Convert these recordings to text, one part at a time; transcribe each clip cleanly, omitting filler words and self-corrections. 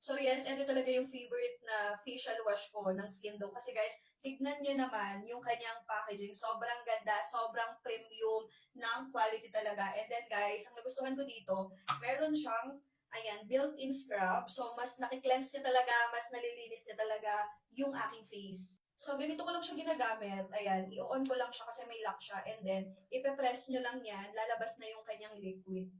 So yes, ito talaga yung favorite na facial wash ko ng Skindo. Kasi guys, tignan nyo naman yung kanyang packaging. Sobrang ganda, sobrang premium ng quality talaga. And then guys, ang nagustuhan ko dito, meron siyang, ayan, built-in scrub. So mas nakikleanse niya talaga, mas nalilinis niya talaga yung aking face. So, ganito ko lang siya ginagamit. Ayan, i-on ko lang siya kasi may lock siya. And then, ipe-press nyo lang yan, lalabas na yung kanyang liquid.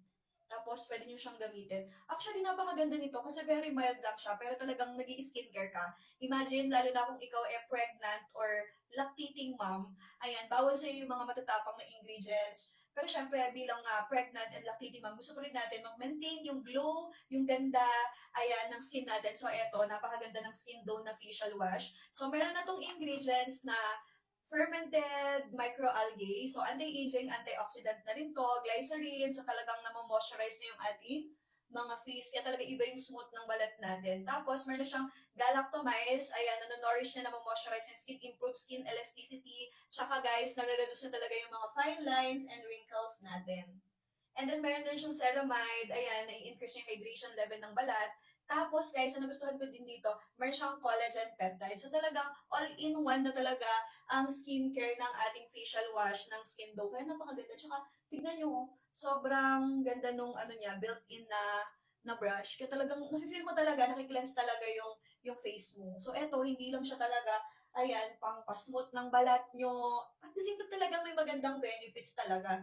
Tapos, pwede nyo siyang gamitin. Actually, napakaganda nito kasi very mild lang siya, pero talagang nag skincare ka. Imagine, lalo na kung ikaw pregnant or lactating mom, ayan, bawal sa'yo yung mga matatapang na ingredients. Pero syempre, bilang pregnant and lactating mom, gusto ko rin natin mag-maintain yung glow, yung ganda, ayan, ng skin natin. So, eto, napakaganda ng Skin Dome na facial wash. So, meron na tong ingredients na fermented microalgae. So, anti-aging, antioxidant na rin to, glycerin. So, talagang namamoisturize na yung ating mga face. Kaya talaga iba yung smooth ng balat natin. Tapos, meron siyang galactomyces. Ayan, nanonourish na namamoisturize yung skin, improve skin elasticity. Tsaka guys, nare-reduce na talaga yung mga fine lines and wrinkles natin. And then, meron din siyang ceramide. Ayan, nai-increase yung hydration level ng balat. Tapos, guys, ang nagustuhan ko din dito, meron siyang collagen peptide. So, talagang all-in-one na talaga ang skincare ng ating facial wash ng Skin Dough. Kaya napakaganda. Tsaka, tignan nyo, sobrang ganda nung ano niya, built-in na brush. Kaya talagang, nafe-feel mo talaga, nakiklense talaga yung face mo. So, eto, hindi lang siya talaga, ayan, pang pasmooth ng balat nyo. At the same time talagang may magandang benefits talaga.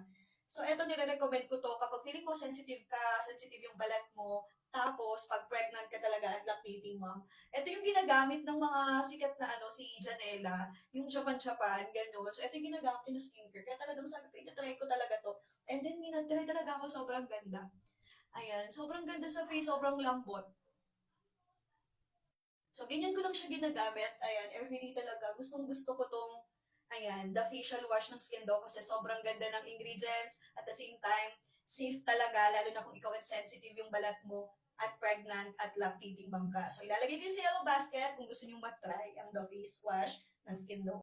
So, eto nire-recommend ko to kapag feeling mo sensitive ka, sensitive yung balat mo, tapos pag pregnant ka talaga at lactating mom. Ito yung ginagamit ng mga sikat na si Janela, yung Japan-Japan, gano'n. So, ito yung ginagamit ko na skincare. Kaya talagang sabi ko, itatry ko talaga to. And then, minatry talaga ako, sobrang ganda. Ayan, sobrang ganda sa face, sobrang lambot. So, ganyan ko lang siya ginagamit. Ayan, everyday talaga. Gustong gusto ko tong, ayan, the facial wash ng Skin Dough kasi sobrang ganda ng ingredients. At the same time, safe talaga, lalo na kung ikaw ay sensitive yung balat mo at pregnant at lactating mom ka. So, ilalagay ko yun sa yellow basket kung gusto nyo matry ang the face wash ng Skin Dough.